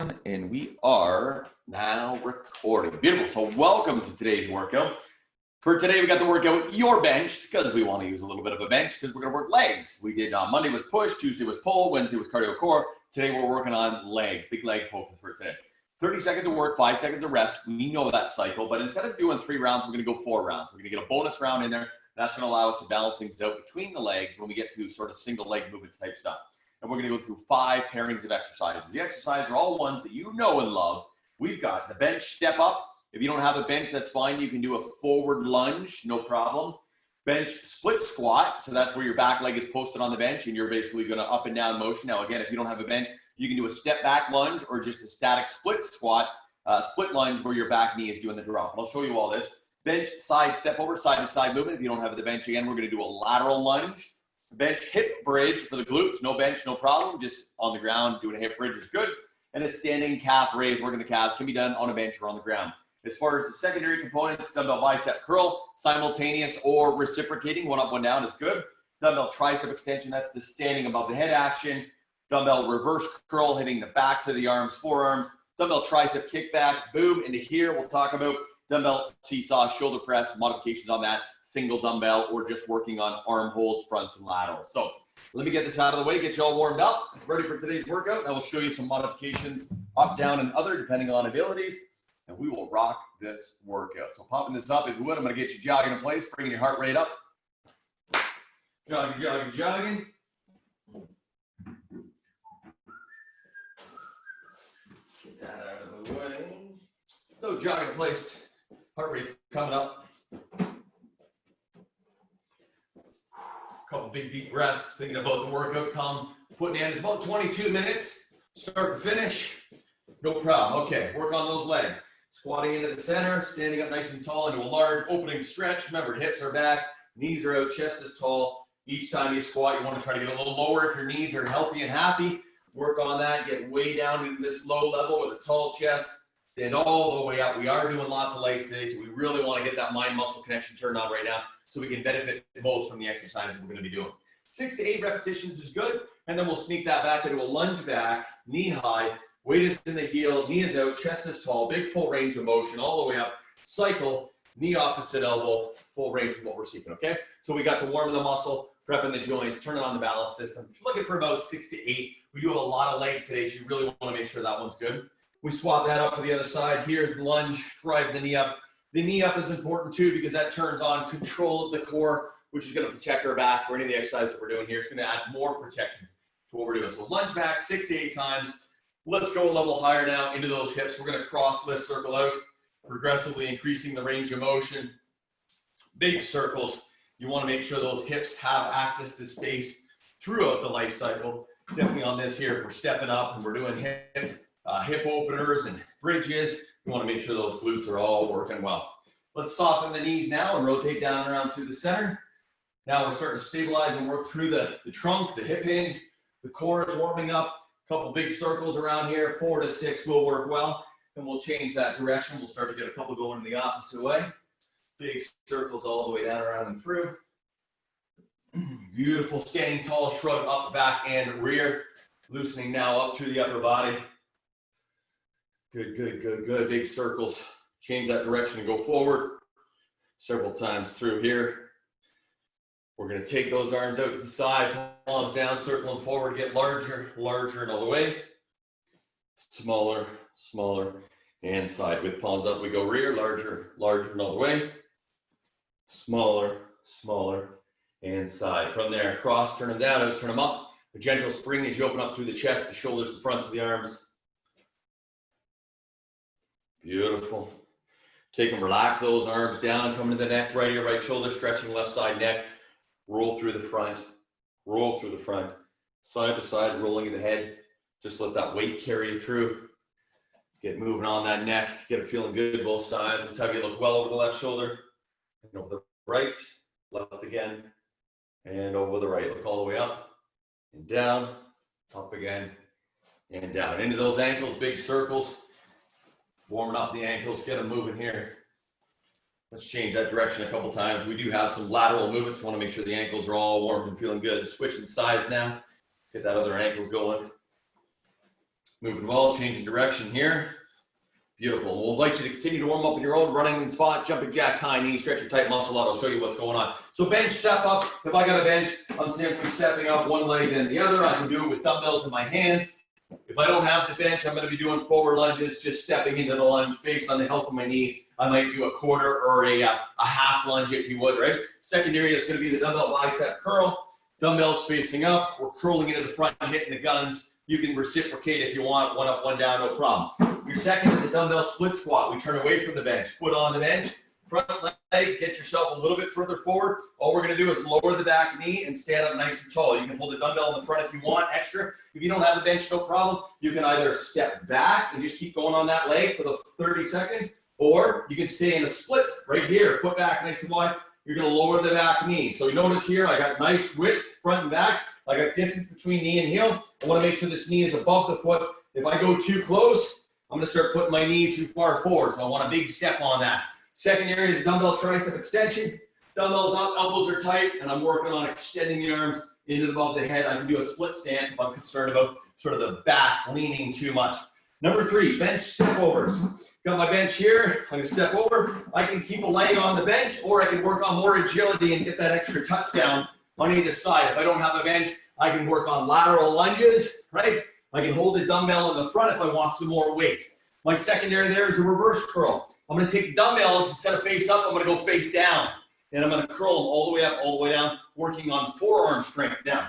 And we are now recording. Beautiful. So welcome to today's workout. For today, we got the workout your bench because we want to use a little bit of a bench because we're going to work legs. We did Monday was push, Tuesday was pull, Wednesday was cardio core. Today we're working on leg, big leg focus for today. 30 seconds of work, 5 seconds of rest. We know that cycle, but instead of doing 3 rounds, we're going to go 4 rounds. We're going to get a bonus round in there. That's going to allow us to balance things out between the legs when we get to sort of single leg movement type stuff. And we're going to go through 5 pairings of exercises. The exercises are all ones that you know and love. We've got the bench step up. If you don't have a bench, that's fine. You can do a forward lunge, no problem. Bench split squat. So that's where your back leg is posted on the bench and you're basically going to up and down motion. Now, again, if you don't have a bench, you can do a step back lunge or just a static split squat, split lunge where your back knee is doing the drop. And I'll show you all this. Bench side step over, side to side movement. If you don't have the bench, again, we're going to do a lateral lunge. Bench hip bridge for the glutes. No bench, no problem. Just on the ground, doing a hip bridge is good. And a standing calf raise, working the calves, can be done on a bench or on the ground. As far as the secondary components, dumbbell bicep curl, simultaneous or reciprocating, one up, one down is good. Dumbbell tricep extension, that's the standing above the head action. Dumbbell reverse curl, hitting the backs of the arms, forearms. Dumbbell tricep kickback, boom, into here. We'll talk about dumbbell seesaw, shoulder press, modifications on that, single dumbbell, or just working on arm holds, fronts, and laterals. So let me get this out of the way, get you all warmed up, ready for today's workout. I will show you some modifications up, down, and other, depending on abilities. And we will rock this workout. So popping this up, if you would, I'm going to get you jogging in place, bringing your heart rate up. Jogging, jogging, jogging. Get that out of the way. So jogging in place, heart rate's coming up. Couple big deep breaths, thinking about the workout, putting in. It's about 22 minutes, start to finish. No problem. Okay, work on those legs. Squatting into the center, standing up nice and tall into a large opening stretch. Remember, hips are back, knees are out, chest is tall. Each time you squat, you want to try to get a little lower if your knees are healthy and happy. Work on that, get way down into this low level with a tall chest. Stand all the way up. We are doing lots of legs today, so we really want to get that mind-muscle connection turned on right now so we can benefit most from the exercises we're going to be doing. 6 to 8 repetitions is good, and then we'll sneak that back into a lunge back, knee high. Weight is in the heel, knee is out, chest is tall, big full range of motion all the way up. Cycle, knee opposite elbow, full range of what we're seeking, okay? So we got to warm the muscle, prepping the joints, turning on the balance system. Just looking for about 6 to 8. We do have a lot of legs today, so you really want to make sure that one's good. We swap that up for the other side. Here's the lunge, drive the knee up. The knee up is important too because that turns on control of the core, which is going to protect our back for any of the exercises that we're doing here. It's going to add more protection to what we're doing. So lunge back 6 to 8 times. Let's go a level higher now into those hips. We're going to cross, lift, circle out, progressively increasing the range of motion. Big circles. You want to make sure those hips have access to space throughout the life cycle. Definitely on this here, if we're stepping up and we're doing hip openers and bridges, you want to make sure those glutes are all working well. Let's soften the knees now and rotate down around through the center. Now we're starting to stabilize and work through the trunk, the hip hinge. The core is warming up. Couple big circles around here, 4 to 6 will work well. And we'll change that direction. We'll start to get a couple going in the opposite way. Big circles all the way down, around, and through. Beautiful standing tall, shrug up, back, and rear. Loosening now up through the upper body. Good, good, good, good. Big circles. Change that direction and go forward. Several times through here. We're going to take those arms out to the side, palms down, circling forward, get larger, larger, and all the way. Smaller, smaller, and side. With palms up, we go rear, larger, larger, and all the way. Smaller, smaller, and side. From there, cross, turn them down, out, turn them up. A gentle spring as you open up through the chest, the shoulders, the fronts of the arms. Beautiful. Take them, relax those arms down, come to the neck, right ear, right shoulder, stretching left side neck. Roll through the front, side to side, rolling the head. Just let that weight carry you through. Get moving on that neck, get it feeling good both sides. Let's have you look well over the left shoulder, and over the right, left again, and over the right. Look all the way up, and down, up again, and down. Into those ankles, big circles. Warming up the ankles, get them moving here. Let's change that direction a couple times. We do have some lateral movements. Want to make sure the ankles are all warm and feeling good. Switching sides now. Get that other ankle going. Moving well, changing direction here. Beautiful. We'll invite you to continue to warm up in your own running spot, jumping jacks, high knees, stretch your tight muscle out. I'll show you what's going on. So bench step up. If I got a bench, I'm simply stepping up one leg then the other. I can do it with dumbbells in my hands. If I don't have the bench, I'm going to be doing forward lunges, just stepping into the lunge based on the health of my knees. I might do a quarter or a half lunge if you would, right? Second area is going to be the dumbbell bicep curl. Dumbbells facing up. We're curling into the front, hitting the guns. You can reciprocate if you want, one up, one down, no problem. Your second is the dumbbell split squat. We turn away from the bench, foot on the bench, front leg, get yourself a little bit further forward. All we're gonna do is lower the back knee and stand up nice and tall. You can hold the dumbbell in the front if you want extra. If you don't have the bench, no problem. You can either step back and just keep going on that leg for the 30 seconds, or you can stay in a split right here, foot back nice and wide. You're gonna lower the back knee. So you notice here, I got nice width, front and back. I got distance between knee and heel. I wanna make sure this knee is above the foot. If I go too close, I'm gonna start putting my knee too far forward. So I want a big step on that. Second area is dumbbell tricep extension. Dumbbells up, elbows are tight, and I'm working on extending the arms in and above the head. I can do a split stance if I'm concerned about sort of the back leaning too much. Number 3, bench step overs. Got my bench here, I'm gonna step over. I can keep a leg on the bench, or I can work on more agility and get that extra touchdown on either side. If I don't have a bench, I can work on lateral lunges, right? I can hold the dumbbell in the front if I want some more weight. My secondary there is a reverse curl. I'm gonna take dumbbells, instead of face up, I'm gonna go face down. And I'm gonna curl them all the way up, all the way down, working on forearm strength down.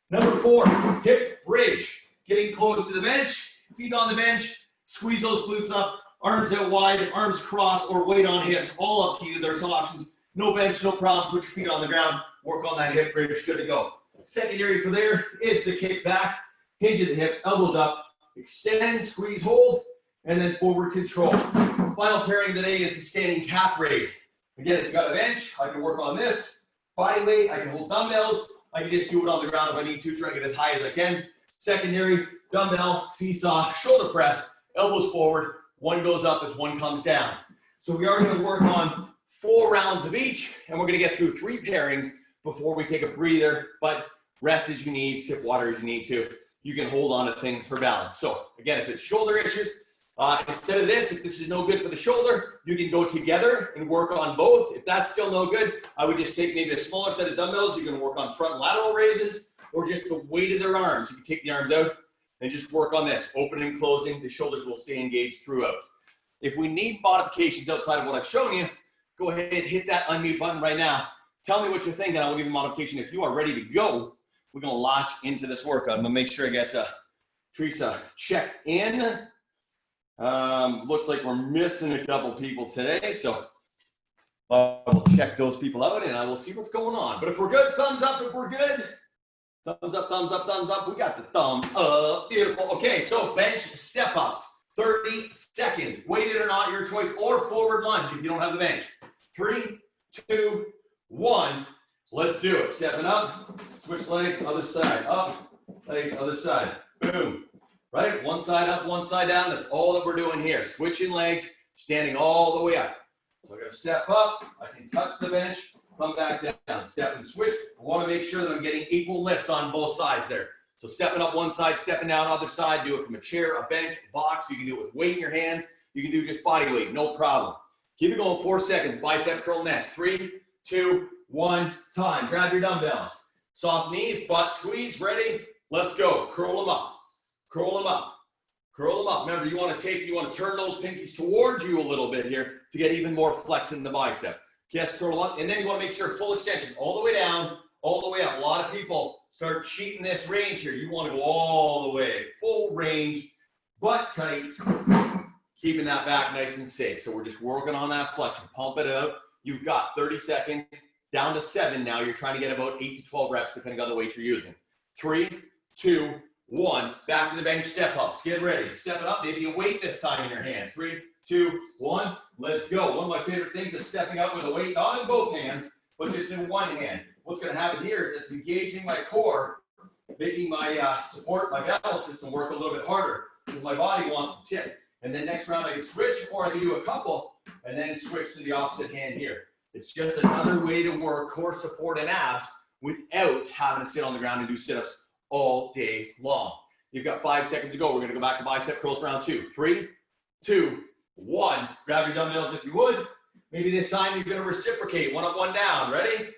Number 4, hip bridge. Getting close to the bench, feet on the bench, squeeze those glutes up, arms out wide, arms crossed, or weight on hips, all up to you. There's options. No bench, no problem. Put your feet on the ground, work on that hip bridge, good to go. Secondary for there is the kick back, hinge at the hips, elbows up, extend, squeeze, hold, and then forward control. Final pairing of the day is the standing calf raise. Again, if you've got a bench, I can work on this. Body weight, I can hold dumbbells. I can just do it on the ground if I need to, try to get as high as I can. Secondary, dumbbell, seesaw, shoulder press, elbows forward. One goes up as one comes down. So we are gonna work on 4 rounds of each, and we're gonna get through 3 pairings before we take a breather, but rest as you need, sip water as you need to. You can hold on to things for balance. So again, if it's shoulder issues, instead of this, if this is no good for the shoulder, you can go together and work on both. If that's still no good, I would just take maybe a smaller set of dumbbells. You can work on front and lateral raises, or just the weight of their arms. You can take the arms out and just work on this, opening and closing. The shoulders will stay engaged throughout. If we need modifications outside of what I've shown you, go ahead and hit that unmute button right now. Tell me what you're thinking. I will give you a modification. If you are ready to go, we're gonna launch into this workout. I'm gonna make sure I get Teresa checked in. Looks like we're missing a couple people today, so we'll check those people out and I will see what's going on. But if we're good, thumbs up. If we're good, thumbs up, thumbs up, thumbs up. We got the thumbs up. Beautiful. Okay, so bench step ups, 30 seconds. Weighted or not, your choice, or forward lunge if you don't have the bench. 3, 2, 1. Let's do it. Stepping up, switch legs, other side, up, legs, other side. Boom. Right? One side up, one side down. That's all that we're doing here. Switching legs, standing all the way up. So I'm going to step up. I can touch the bench, come back down. Step and switch. I want to make sure that I'm getting equal lifts on both sides there. So stepping up one side, stepping down other side. Do it from a chair, a bench, a box. You can do it with weight in your hands. You can do just body weight. No problem. Keep it going. 4 seconds. Bicep curl next. 3, 2, 1. Time. Grab your dumbbells. Soft knees, butt squeeze. Ready? Let's go. Curl them up. Curl them up. Curl them up. Remember, you want to turn those pinkies towards you a little bit here to get even more flex in the bicep. Yes, curl them up. And then you want to make sure full extension all the way down, all the way up. A lot of people start cheating this range here. You want to go all the way, full range, butt tight, keeping that back nice and safe. So we're just working on that flexion. Pump it out. You've got 30 seconds, down to 7 now. You're trying to get about 8 to 12 reps depending on the weight you're using. 3, 2, 1. Back to the bench step ups. Get ready. Step it up. Maybe a weight this time in your hands. 3, 2, 1. Let's go. One of my favorite things is stepping up with a weight, not in both hands, but just in one hand. What's going to happen here is it's engaging my core, making my support, my balance system work a little bit harder because my body wants to tip. And then next round I can switch, or I can do a couple and then switch to the opposite hand here. It's just another way to work core support and abs without having to sit on the ground and do sit-ups all day long. You've got 5 seconds to go. We're gonna go back to bicep curls round 2. 3, 2, 1. Grab your dumbbells if you would. Maybe this time you're gonna reciprocate. 1 up, 1 down. Ready?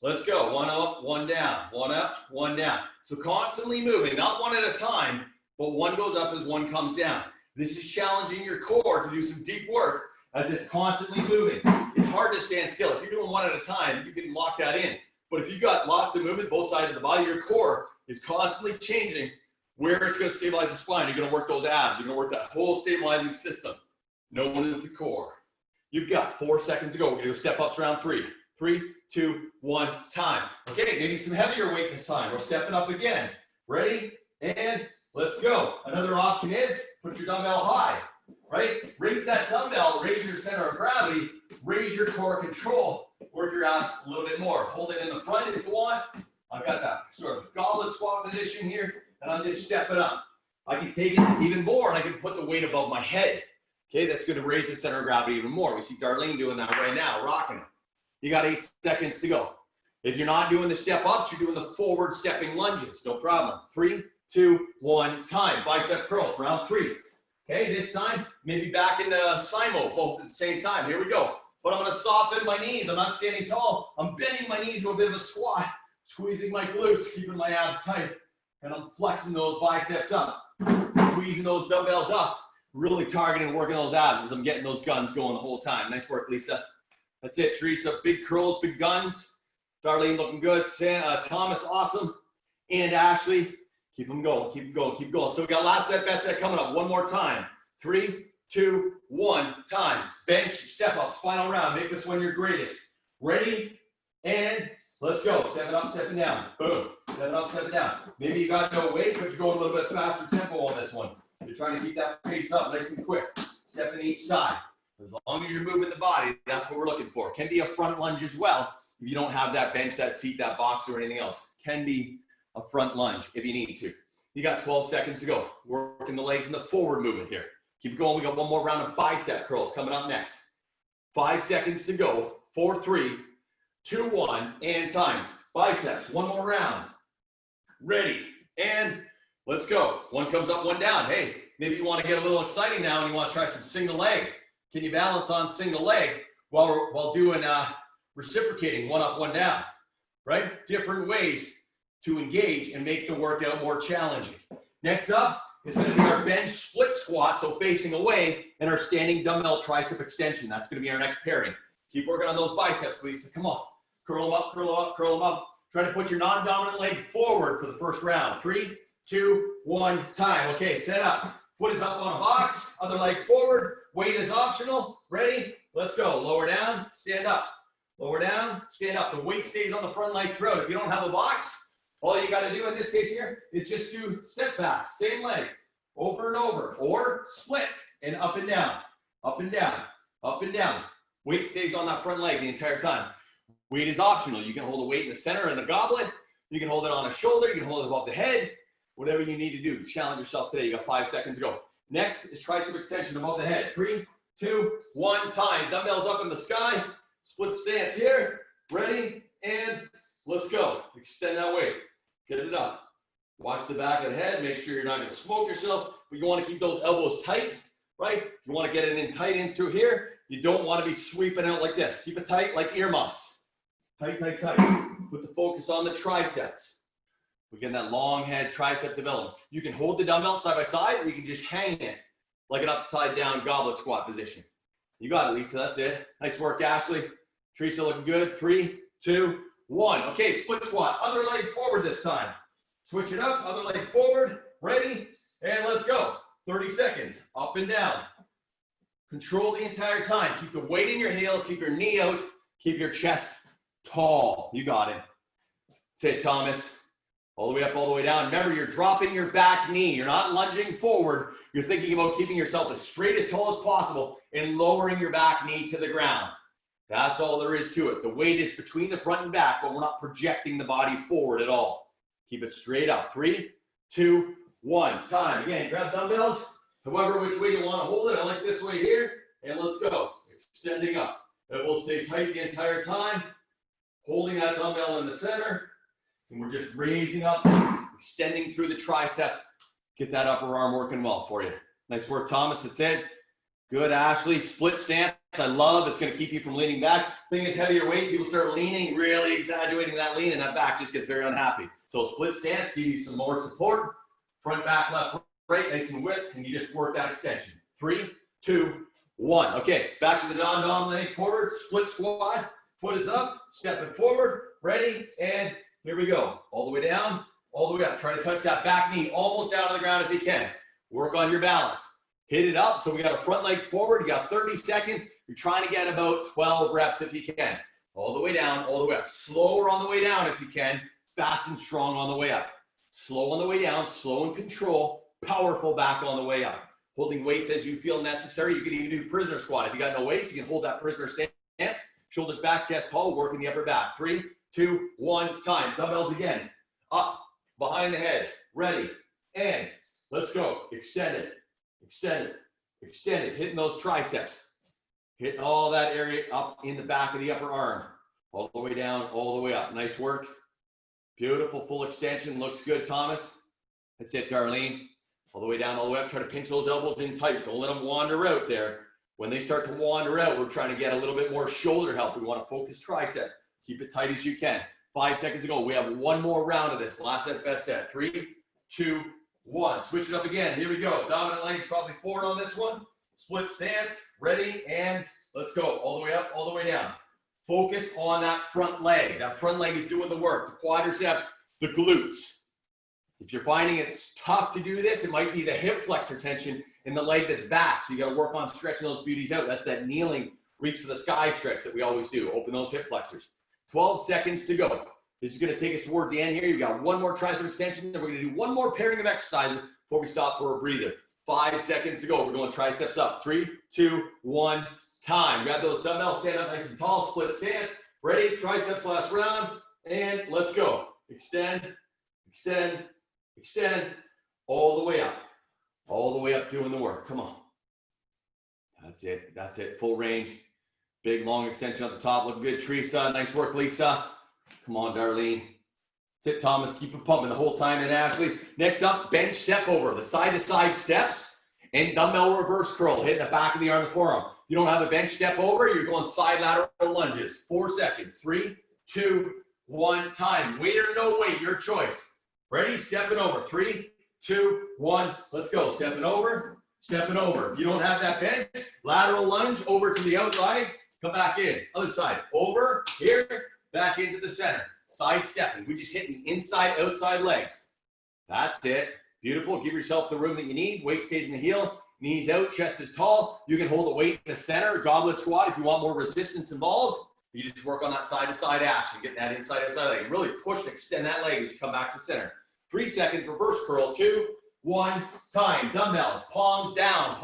Let's go. 1 up, 1 down. 1 up, 1 down. So constantly moving, not one at a time, but one goes up as one comes down. This is challenging your core to do some deep work as it's constantly moving. It's hard to stand still. If you're doing one at a time, you can lock that in. But if you've got lots of movement, both sides of the body, your core is constantly changing where it's going to stabilize the spine. You're going to work those abs. You're going to work that whole stabilizing system known as the core. You've got 4 seconds to go. We're going to go step ups round 3. 3, 2, 1, time. Okay, maybe some heavier weight this time. We're stepping up again. Ready? And let's go. Another option is put your dumbbell high, right? Raise that dumbbell, raise your center of gravity, raise your core control, work your abs a little bit more. Hold it in the front if you want. I've got that sort of goblet squat position here, and I'm just stepping up. I can take it even more, and I can put the weight above my head. Okay, that's going to raise the center of gravity even more. We see Darlene doing that right now, rocking it. You got 8 seconds to go. If you're not doing the step ups, you're doing the forward stepping lunges. No problem. 3, 2, 1, time. Bicep curls, round 3. Okay, this time, maybe back into Simo, both at the same time. Here we go. But I'm going to soften my knees. I'm not standing tall. I'm bending my knees to a bit of a squat, squeezing my glutes, keeping my abs tight. And I'm flexing those biceps up, squeezing those dumbbells up, really targeting and working those abs as I'm getting those guns going the whole time. Nice work, Lisa. That's it, Teresa. Big curls, big guns. Darlene looking good. Thomas, awesome. And Ashley, keep them going, keep them going, keep going. So we got last set, best set coming up. One more time. 3, 2, 1, time. Bench, step ups, final round. Make this one your greatest. Ready? And let's go. Stepping up, stepping down. Boom. Stepping up, stepping down. Maybe you got no weight, but you're going a little bit faster tempo on this one. You're trying to keep that pace up nice and quick. Stepping each side. As long as you're moving the body, that's what we're looking for. Can be a front lunge as well. If you don't have that bench, that seat, that box, or anything else. Can be a front lunge if you need to. You got 12 seconds to go. Working the legs in the forward movement here. Keep going. We got one more round of bicep curls coming up next. 5 seconds to go. 4, 3, 2, 1, and time. Biceps, one more round. Ready, and let's go. One comes up, one down. Hey, maybe you want to get a little exciting now and you want to try some single leg. Can you balance on single leg while doing reciprocating, 1 up, 1 down, right? Different ways to engage and make the workout more challenging. Next up is going to be our bench split squat, so facing away, and our standing dumbbell tricep extension. That's going to be our next pairing. Keep working on those biceps, Lisa. Come on. Curl them up, curl them up, curl them up. Try to put your non-dominant leg forward for the first round. 3, 2, 1, time. Okay, set up. Foot is up on a box, other leg forward. Weight is optional. Ready? Let's go. Lower down, stand up. Lower down, stand up. The weight stays on the front leg throughout. If you don't have a box, all you got to do in this case here is just do step back, same leg, over and over, or split and up and down, up and down, up and down. Weight stays on that front leg the entire time. Weight is optional. You can hold the weight in the center in a goblet. You can hold it on a shoulder. You can hold it above the head. Whatever you need to do. Challenge yourself today. You got 5 seconds to go. Next is tricep extension above the head. 3, 2, 1, time. Dumbbells up in the sky. Split stance here. Ready, and let's go. Extend that weight. Get it up. Watch the back of the head. Make sure you're not going to smoke yourself. But you want to keep those elbows tight, right? You want to get it in tight in through here. You don't want to be sweeping out like this. Keep it tight like earmuffs. Tight, tight, tight. Put the focus on the triceps. We're getting that long head tricep development. You can hold the dumbbell side by side, or you can just hang it like an upside down goblet squat position. You got it, Lisa. That's it. Nice work, Ashley. Teresa looking good. 3, 2, 1. Okay, split squat. Other leg forward this time. Switch it up. Other leg forward. Ready, and let's go. 30 seconds. Up and down. Control the entire time. Keep the weight in your heel. Keep your knee out. Keep your chest tall. You got it. That's it, Thomas. All the way up, all the way down. Remember, you're dropping your back knee. You're not lunging forward. You're thinking about keeping yourself as straight, as tall as possible, and lowering your back knee to the ground. That's all there is to it. The weight is between the front and back, but we're not projecting the body forward at all. Keep it straight up. 3, 2, 1. Time. Again, grab dumbbells. However, which way you want to hold it. I like this way here. And let's go. Extending up. It will stay tight the entire time. Holding that dumbbell in the center. And we're just raising up, extending through the tricep, Get that upper arm working well for you. Nice work, Thomas. That's it. Good, Ashley. Split stance. I love. It's going to keep you from leaning back. Thing is, heavier weight, people start leaning, really exaggerating that lean, and that back just gets very unhappy. So split stance, give you some more support. Front, back, left, right, nice and width, and you just work that extension. 3, 2, 1. Okay, back to the non-dom leg forward. Split squat. Foot is up. Stepping forward. Ready, and here we go. All the way down, all the way up. Try to touch that back knee almost down to the ground if you can. Work on your balance. Hit it up. So we got a front leg forward. You got 30 seconds. You're trying to get about 12 reps if you can. All the way down, all the way up. Slower on the way down if you can. Fast and strong on the way up. Slow on the way down, slow and control. Powerful back on the way up. Holding weights as you feel necessary. You can even do prisoner squat. If you got no weights, you can hold that prisoner stance. Shoulders back, chest tall, working the upper back. 3, 2, 1, time. Dumbbells again. Up, behind the head. Ready, and let's go. Extend it, extend it, extend it. Hitting those triceps. Hitting all that area up in the back of the upper arm. All the way down, all the way up. Nice work. Beautiful, full extension. Looks good, Thomas. That's it, Darlene. All the way down, all the way up. Try to pinch those elbows in tight. Don't let them wander out there. When they start to wander out, we're trying to get a little bit more shoulder help. We want to focus tricep. Keep it tight as you can. 5 seconds to go. We have one more round of this. Last set, best set. 3, 2, 1. Switch it up again. Here we go. Dominant legs, probably 4 on this one. Split stance. Ready, and let's go. All the way up, all the way down. Focus on that front leg. That front leg is doing the work. The quadriceps, the glutes. If you're finding it's tough to do this, it might be the hip flexor tension in the leg that's back. So you got to work on stretching those beauties out. That's that kneeling, reach for the sky stretch that we always do. Open those hip flexors. 12 seconds to go. This is going to take us toward the end here. You've got one more tricep extension. Then we're going to do one more pairing of exercises before we stop for a breather. 5 seconds to go. We're going triceps up. 3, 2, 1, time. Grab those dumbbells, stand up nice and tall, split stance. Ready, triceps last round, and let's go. Extend, extend, extend, all the way up. All the way up doing the work. Come on. That's it. That's it. Full range. Big, long extension at the top. Looking good, Teresa. Nice work, Lisa. Come on, Darlene. That's it, Thomas. Keep it pumping the whole time. And Ashley. Next up, bench step over. The side-to-side steps and dumbbell reverse curl. Hitting the back of the arm and forearm. You don't have a bench step over, you're going side lateral lunges. 4 seconds. 3, 2, 1, time. Weight or no weight, your choice. Ready? Stepping over. 3, 2, 1. Let's go. Stepping over, stepping over. If you don't have that bench, lateral lunge over to the outside. Come back in. Other side. Over, here, back into the center. Side stepping. We just hit the inside, outside legs. That's it. Beautiful. Give yourself the room that you need. Weight stays in the heel. Knees out, chest is tall. You can hold the weight in the center. Goblet squat. If you want more resistance involved, you just work on that side-to-side action. Getting that inside, outside leg. Really push and extend that leg as you come back to center. 3 seconds. Reverse curl. 2, 1, time. Dumbbells. Palms down,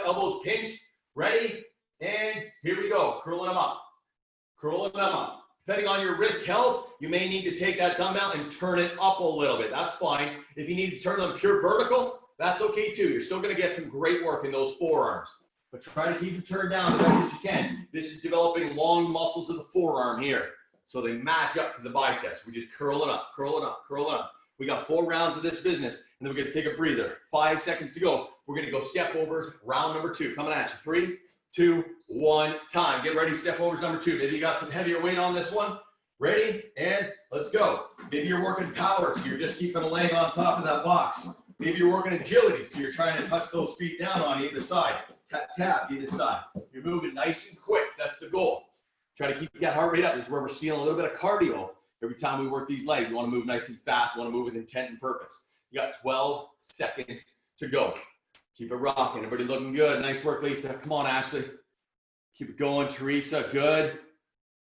elbows pinched. Ready? And here we go. Curling them up. Curling them up. Depending on your wrist health, you may need to take that dumbbell and turn it up a little bit. That's fine. If you need to turn them pure vertical, that's okay too. You're still going to get some great work in those forearms. But try to keep them turned down as best as you can. This is developing long muscles of the forearm here. So they match up to the biceps. We just curl it up, curl it up, curl it up. We got 4 rounds of this business, and then we're going to take a breather. 5 seconds to go. We're going to go step overs, round number 2. Coming at you. 3, 2, 1, time. Get ready, step overs number 2. Maybe you got some heavier weight on this one. Ready? And let's go. Maybe you're working power, so you're just keeping a leg on top of that box. Maybe you're working agility, so you're trying to touch those feet down on either side. Tap, tap, either side. You're moving nice and quick. That's the goal. Try to keep that heart rate up. This is where we're stealing a little bit of cardio. Every time we work these legs, you want to move nice and fast. You want to move with intent and purpose. You got 12 seconds to go. Keep it rocking. Everybody looking good. Nice work, Lisa. Come on, Ashley. Keep it going, Teresa. Good.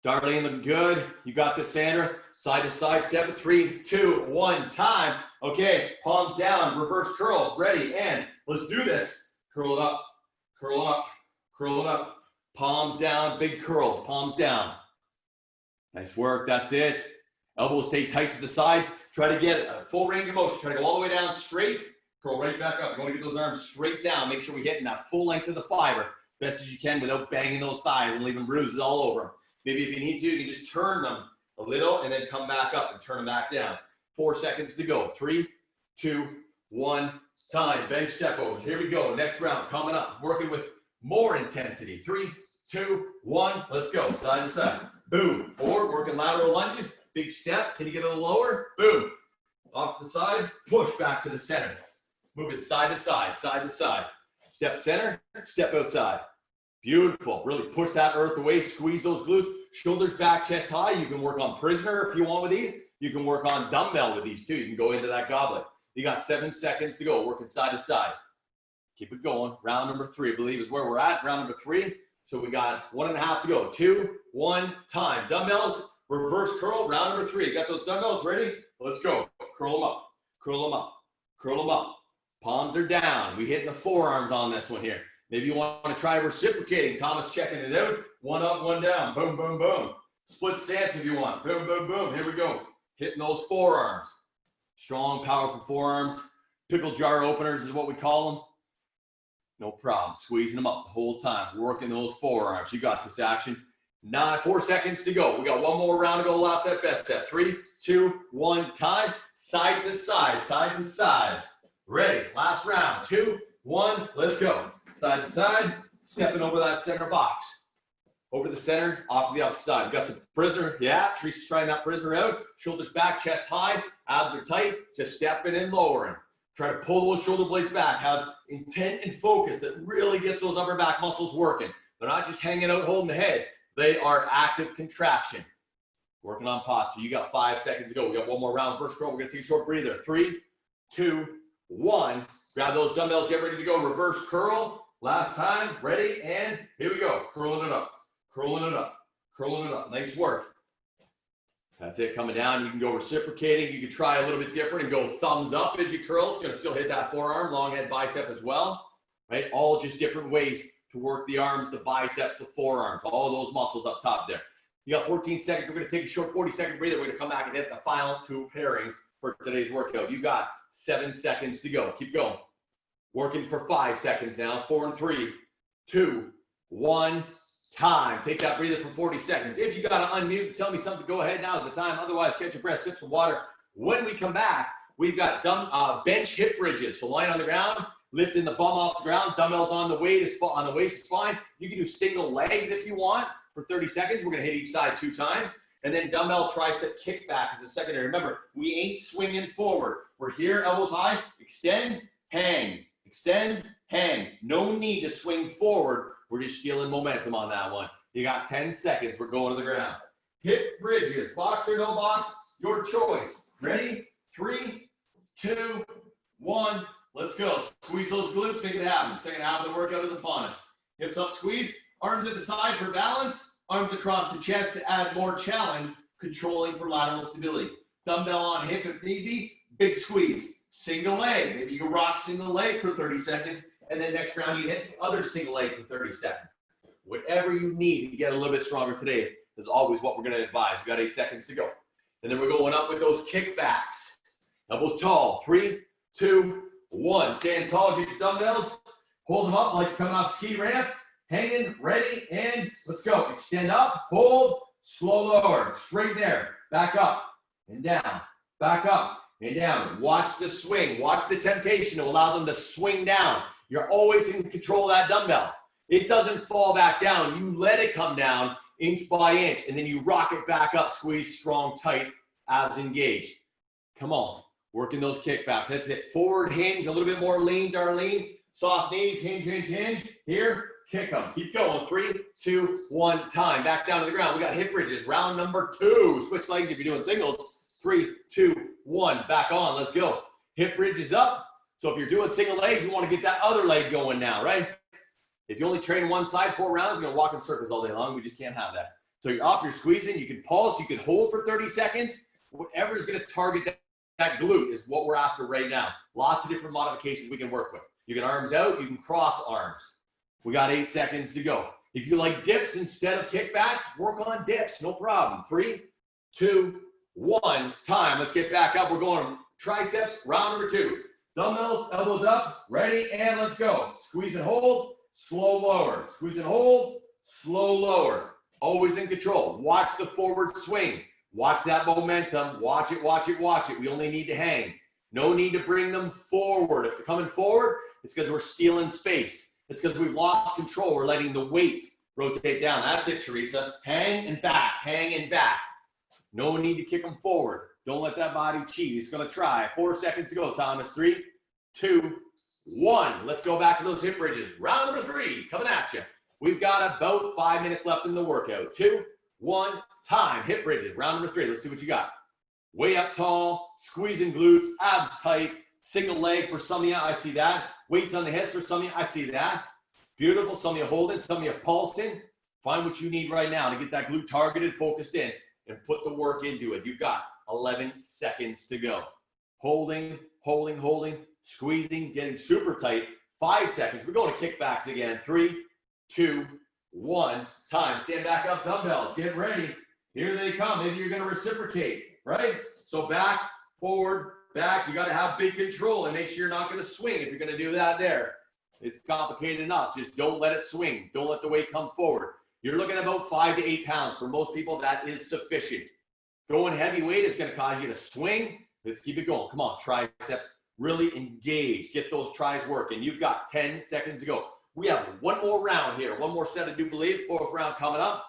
Darlene looking good. You got this, Sandra. Side to side step at 3, 2, 1, time. Okay, palms down, reverse curl. Ready, and let's do this. Curl it up, curl it up, curl it up. Palms down, big curls, palms down. Nice work, that's it. Elbows stay tight to the side. Try to get a full range of motion. Try to go all the way down straight. Curl right back up. You want to get those arms straight down. Make sure we're hitting that full length of the fiber best as you can without banging those thighs and leaving bruises all over them. Maybe if you need to, you can just turn them a little and then come back up and turn them back down. 4 seconds to go. 3, 2, 1, time. Bench step overs. Here we go. Next round coming up. Working with more intensity. 3, 2, 1. Let's go. Side to side. Boom. Forward. Working lateral lunges. Big step. Can you get a little lower? Boom. Off to the side. Push back to the center. Move it side to side. Side to side. Step center. Step outside. Beautiful. Really push that earth away. Squeeze those glutes. Shoulders back, chest high. You can work on prisoner if you want with these. You can work on dumbbell with these too. You can go into that goblet. You got 7 seconds to go. Working side to side. Keep it going. Round number 3, I believe, is where we're at. Round number 3. So we got 1.5 to go. 2, 1, time. Dumbbells, reverse curl. Round number 3. Got those dumbbells ready? Let's go. Curl them up. Curl them up. Curl them up. Palms are down. We hitting the forearms on this one here. Maybe you want to try reciprocating. Thomas checking it out. 1 up, 1 down. Boom, boom, boom. Split stance if you want. Boom, boom, boom. Here we go. Hitting those forearms. Strong, powerful forearms. Pickle jar openers is what we call them. No problem. Squeezing them up the whole time. Working those forearms. You got this action. 4 seconds to go. We got one more round to go. Last set, best set. 3, 2, 1, time. Side to side. Side to sides. Ready. Last round. 2, 1. Let's go. Side to side. Stepping over that center box. Over the center, off to the opposite side. We got some prisoner. Yeah, Teresa's trying that prisoner out. Shoulders back, chest high. Abs are tight. Just stepping and lowering. Try to pull those shoulder blades back. Have intent and focus that really gets those upper back muscles working. They're not just hanging out holding the head. They are active contraction. Working on posture. You got 5 seconds to go. We got one more round. First curl. We're going to take a short breather. 3, 2, 1. Grab those dumbbells. Get ready to go. Reverse curl. Last time. Ready. And here we go. Curling it up. Curling it up. Curling it up. Nice work. That's it. Coming down. You can go reciprocating. You can try a little bit different and go thumbs up as you curl. It's going to still hit that forearm, long head bicep as well. Right? All just different ways to work the arms, the biceps, the forearms, all those muscles up top there. You got 14 seconds. We're going to take a short 40-second breather. We're going to come back and hit the final 2 pairings for today's workout. You got 7 seconds to go. Keep going. Working for 5 seconds now. 4 and 3, 2, 1. Time. Take that breather for 40 seconds. If you got to unmute, tell me something, go ahead. Now is the time. Otherwise, catch your breath, sip some water. When we come back, we've got bench hip bridges. So lying on the ground, lifting the bum off the ground, dumbbells on the waist is fine. You can do single legs if you want for 30 seconds. We're going to hit each side 2 times. And then dumbbell tricep kickback is a secondary. Remember, we ain't swinging forward. We're here, elbows high, extend, hang, extend, hang. No need to swing forward. We're just stealing momentum on that one. You got 10 seconds. We're going to the ground. Hip bridges, box or no box, your choice. Ready? 3, 2, 1. Let's go. Squeeze those glutes, make it happen. Second half of the workout is upon us. Hips up, squeeze. Arms at the side for balance. Arms across the chest to add more challenge. Controlling for lateral stability. Dumbbell on hip if need be. Big squeeze. Single leg. Maybe you can rock single leg for 30 seconds. And then next round, you hit the other single leg for 30 seconds. Whatever you need to get a little bit stronger today is always what we're going to advise. You got 8 seconds to go. And then we're going up with those kickbacks. Elbows tall. 3, 2, 1. Stand tall. Get your dumbbells. Hold them up like you're coming off ski ramp. Hanging. Ready. And let's go. Extend up. Hold. Slow lower. Straight there. Back up and down. Back up and down. Watch the swing. Watch the temptation to allow them to swing down. You're always in control of that dumbbell. It doesn't fall back down. You let it come down inch by inch, and then you rock it back up, squeeze strong, tight, abs engaged. Come on. Working those kickbacks. That's it. Forward hinge, a little bit more lean, Darlene. Soft knees, hinge, hinge, hinge. Here, kick them. Keep going. 3, 2, 1, time. Back down to the ground. We got hip bridges. Round number 2. Switch legs if you're doing singles. 3, 2, 1. Back on. Let's go. Hip bridges up. So if you're doing single legs, you want to get that other leg going now, right? If you only train one side 4 rounds, you're going to walk in circles all day long. We just can't have that. So you're up, you're squeezing. You can pulse. You can hold for 30 seconds. Whatever is going to target that glute is what we're after right now. Lots of different modifications we can work with. You can arms out. You can cross arms. We got 8 seconds to go. If you like dips instead of kickbacks, work on dips. No problem. 3, 2, 1. Time. Let's get back up. We're going triceps. Round number 2. Dumbbells, elbows up, ready, and let's go. Squeeze and hold, slow lower. Squeeze and hold, slow lower. Always in control. Watch the forward swing. Watch that momentum. Watch it, watch it, watch it. We only need to hang. No need to bring them forward. If they're coming forward, it's because we're stealing space. It's because we've lost control. We're letting the weight rotate down. That's it, Teresa. Hang and back, hang and back. No need to kick them forward. Don't let that body cheat. He's going to try. 4 seconds to go, Thomas. 3, 2, 1. Let's go back to those hip bridges. Round number 3 coming at you. We've got about 5 minutes left in the workout. 2, 1, time. Hip bridges. Round number 3. Let's see what you got. Way up tall, squeezing glutes, abs tight, single leg for some of you. I see that. Weights on the hips for some of you. I see that. Beautiful. Some of you holding, some of you pulsing. Find what you need right now to get that glute targeted, focused in, and put the work into it. You've got 11 seconds to go. Holding, holding, holding, squeezing, getting super tight. 5 seconds. We're going to kickbacks again. 3, 2, 1. Time. Stand back up, dumbbells. Get ready. Here they come. Maybe you're going to reciprocate, right? So back, forward, back. You got to have big control and make sure you're not going to swing if you're going to do that there. It's complicated enough. Just don't let it swing. Don't let the weight come forward. You're looking at about 5 to 8 pounds. For most people, that is sufficient. Going heavy weight is going to cause you to swing. Let's keep it going. Come on, triceps. Really engage. Get those tries working. You've got 10 seconds to go. We have one more round here. One more set of do believe. 4th round coming up.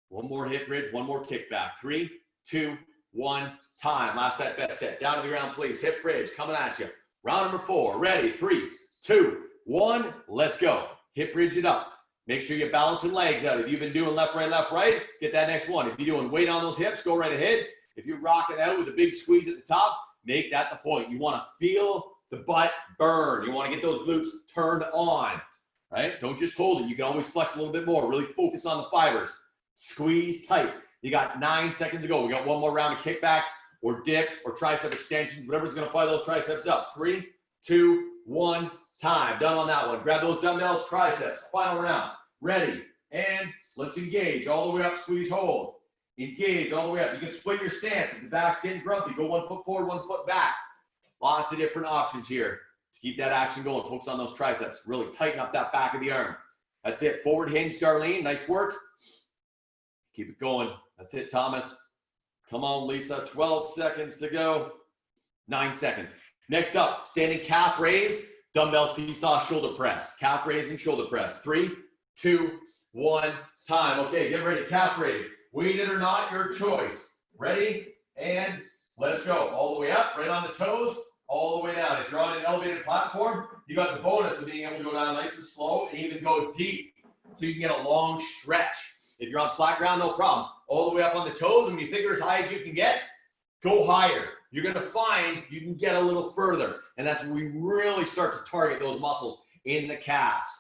One more hip bridge. One more kickback. 3, 2, 1. Time. Last set, best set. Down to the ground, please. Hip bridge coming at you. Round number 4. Ready. 3, 2, 1. Let's go. Hip bridge it up. Make sure you're balancing legs out. If you've been doing left, right, get that next one. If you're doing weight on those hips, go right ahead. If you're rocking out with a big squeeze at the top, make that the point. You want to feel the butt burn. You want to get those glutes turned on, right? Don't just hold it. You can always flex a little bit more. Really focus on the fibers. Squeeze tight. You got 9 seconds to go. We got one more round of kickbacks or dips or tricep extensions, whatever's going to fire those triceps up. 3, 2, 1. Time. Done on that one. Grab those dumbbells, triceps. Final round. Ready. And let's engage. All the way up, squeeze, hold. Engage all the way up. You can split your stance. If the back's getting grumpy, go 1 foot forward, 1 foot back. Lots of different options here to keep that action going. Focus on those triceps. Really tighten up that back of the arm. That's it. Forward hinge, Darlene. Nice work. Keep it going. That's it, Thomas. Come on, Lisa. 12 seconds to go. 9 seconds. Next up, standing calf raise. Dumbbell seesaw shoulder press. Calf raise and shoulder press. 3, 2, 1. Time. Okay, get ready. Calf raise. Weighted or not, your choice. Ready? And let's go. All the way up, right on the toes, all the way down. If you're on an elevated platform, you got the bonus of being able to go down nice and slow and even go deep so you can get a long stretch. If you're on flat ground, no problem. All the way up on the toes, and when you figure as high as you can get, go higher. You're going to find you can get a little further. And that's when we really start to target those muscles in the calves,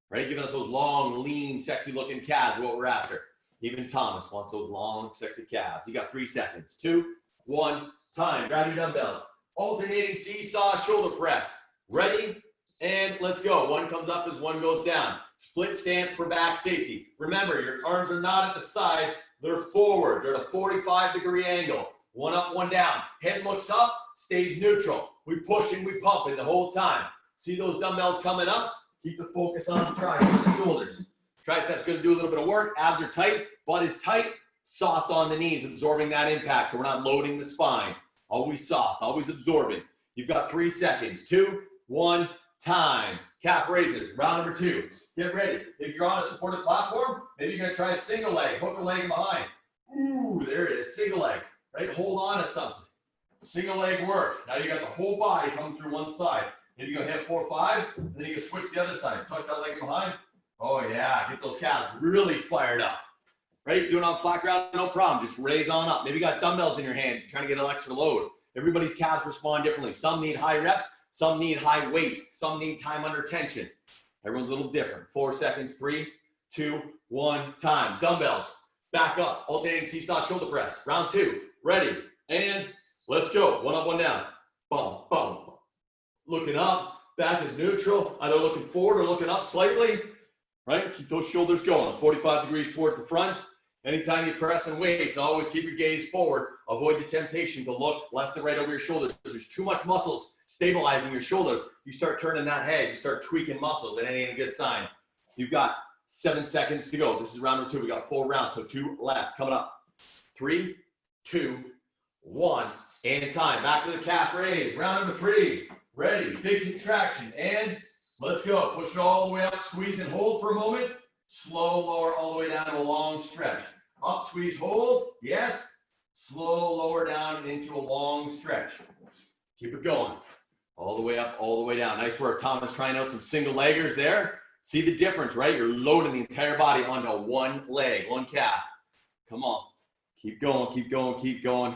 right? Giving us those long, lean, sexy looking calves is what we're after. Even Thomas wants those long, sexy calves. You got 3 seconds. 2, 1, time. Grab your dumbbells. Alternating seesaw shoulder press. Ready? And let's go. One comes up as one goes down. Split stance for back safety. Remember, your arms are not at the side. They're forward. They're at a 45-degree angle. One up, one down. Head looks up, stays neutral. We push and we pump it the whole time. See those dumbbells coming up? Keep the focus on the triceps and the shoulders. Triceps going to do a little bit of work. Abs are tight. Butt is tight. Soft on the knees, absorbing that impact so we're not loading the spine. Always soft, always absorbing. You've got 3 seconds. 2, 1, time. Calf raises. Round number 2. Get ready. If you're on a supported platform, maybe you're going to try a single leg. Hook a leg behind. Ooh, there it is. Single leg. Right? Hold on to something. Single leg work. Now you got the whole body coming through one side. Maybe you go hit 4, 5, and then you can switch the other side. Tuck that leg behind. Oh yeah, get those calves really fired up. Right? Doing it on flat ground, no problem. Just raise on up. Maybe you got dumbbells in your hands. You're trying to get an extra load. Everybody's calves respond differently. Some need high reps. Some need high weight. Some need time under tension. Everyone's a little different. 4 seconds. 3, 2, 1, time. Dumbbells. Back up. Alternating seesaw shoulder press. Round 2. Ready. And let's go. One up, one down. Bum, bum. Looking up. Back is neutral. Either looking forward or looking up slightly. Right? Keep those shoulders going. 45 degrees towards the front. Anytime you press and weights, always keep your gaze forward. Avoid the temptation to look left and right over your shoulders. There's too much muscles stabilizing your shoulders. You start turning that head. You start tweaking muscles, and it ain't a good sign. You've got 7 seconds to go. This is round number 2. We got 4 rounds, so 2 left. Coming up. 3, 2, 1. And time. Back to the calf raise. Round number 3. Ready. Big contraction. And let's go. Push it all the way up. Squeeze and hold for a moment. Slow lower all the way down to a long stretch. Up, squeeze, hold. Yes. Slow lower down into a long stretch. Keep it going. All the way up, all the way down. Nice work. Thomas trying out some single leggers there. See the difference, right? You're loading the entire body onto one leg, one calf. Come on. Keep going, keep going, keep going.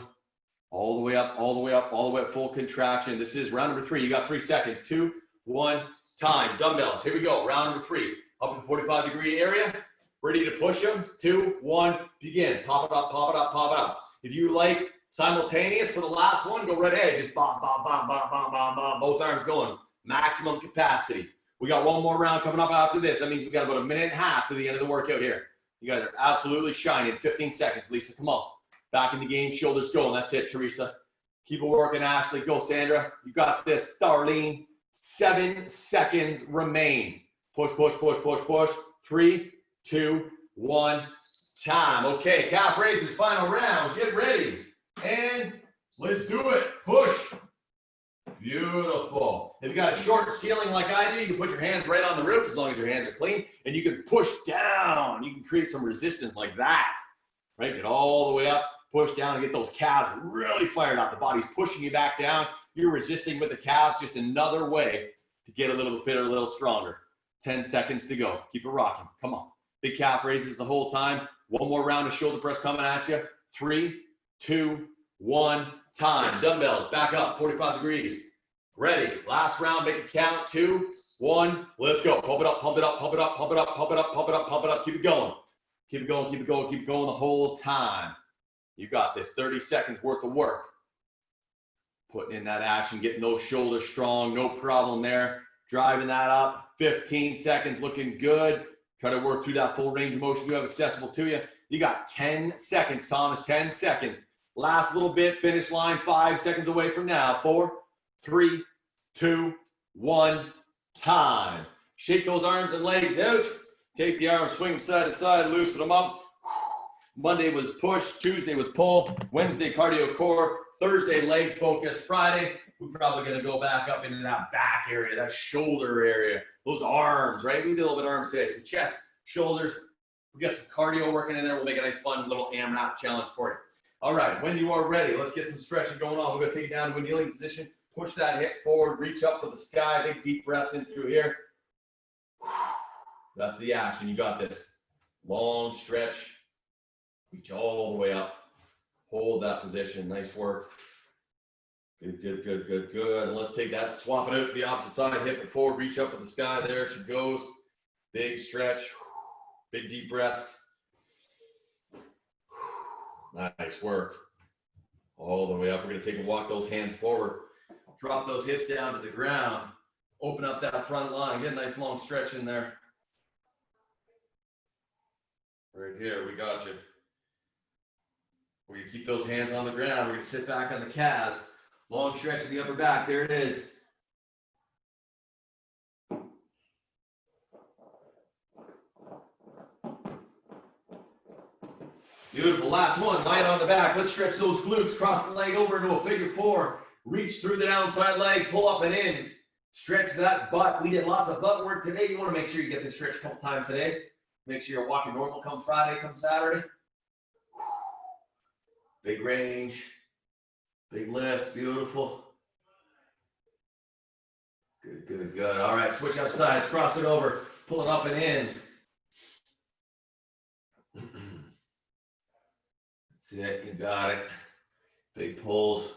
All the way up, all the way up, all the way up. Full contraction. This is round number 3. You got 3 seconds. 2, 1, time. Dumbbells. Here we go. Round number 3. Up to the 45-degree area. Ready to push them. 2, 1, begin. Pop it up, pop it up, pop it up. If you like simultaneous for the last one, go right ahead. Just bam, bam, bam, bam, bam, bam, bam. Both arms going. Maximum capacity. We got one more round coming up after this. That means we got about a minute and a half to the end of the workout here. You guys are absolutely shining. 15 seconds, Lisa. Come on. Back in the game. Shoulders going. That's it, Teresa. Keep it working, Ashley. Go, Sandra. You got this. Darlene. 7 seconds remain. Push, push, push, push, push. 3, 2, 1. Time. Okay, calf raises, final round. Get ready. And let's do it. Push. Beautiful. If you got a short ceiling like I do, you can put your hands right on the roof as long as your hands are clean. And you can push down. You can create some resistance like that. Right? Get all the way up, push down, and get those calves really fired up. The body's pushing you back down. You're resisting with the calves. Just another way to get a little fitter, a little stronger. 10 seconds to go. Keep it rocking. Come on. Big calf raises the whole time. One more round of shoulder press coming at you. 3, 2, 1, time. Dumbbells, back up, 45 degrees. Ready. Last round, make it count. 2, 1, let's go. Pump it up, pump it up, pump it up, pump it up, pump it up, pump it up, pump it up. Keep it going. Keep it going, keep it going, keep it going the whole time. You got this. 30 seconds worth of work. Putting in that action, getting those shoulders strong, no problem there. Driving that up. 15 seconds, looking good. Try to work through that full range of motion you have accessible to you. You got 10 seconds, Thomas, 10 seconds. Last little bit, finish line, 5 seconds away from now. 4, 3, 2, 1, time. Shake those arms and legs out. Take the arms, swing them side to side, loosen them up. Monday was push, Tuesday was pull, Wednesday cardio core, Thursday leg focus, Friday we're probably going to go back up into that back area, that shoulder area, those arms, right? We did a little bit of arms today. So chest, shoulders, we got some cardio working in there. We'll make a nice fun little AMRAP challenge for you. All right, when you are ready, let's get some stretching going on. We're going to take it down to a kneeling position, push that hip forward, reach up for the sky, big deep breaths in through here. That's the action. You got this. Long stretch, reach all the way up. Hold that position. Nice work. Good, good, good, good, good. And let's take that, swap it out to the opposite side, hip it forward, reach up for the sky. There she goes. Big stretch, big deep breaths. Nice work. All the way up. We're going to take and walk those hands forward. Drop those hips down to the ground. Open up that front line. Get a nice long stretch in there. Right here, we got you. We're going to keep those hands on the ground. We're going to sit back on the calves. Long stretch in the upper back. There it is. Beautiful. Last one. Light on the back. Let's stretch those glutes. Cross the leg over into a figure 4. Reach through the downside leg. Pull up and in. Stretch that butt. We did lots of butt work today. You want to make sure you get this stretch a couple times today. Make sure you're walking normal come Friday, come Saturday. Big range. Big lift. Beautiful. Good, good, good. All right, switch up sides. Cross it over. Pull it up and in. That's it. You got it. Big pulls.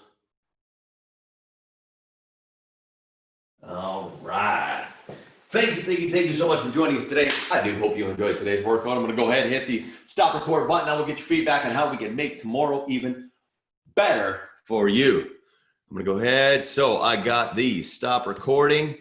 All right. Thank you so much for joining us today. I do hope you enjoyed today's workout. I'm going to go ahead and hit the stop record button. I will get your feedback on how we can make tomorrow even better for you. I'm going to go ahead. So I got the stop recording.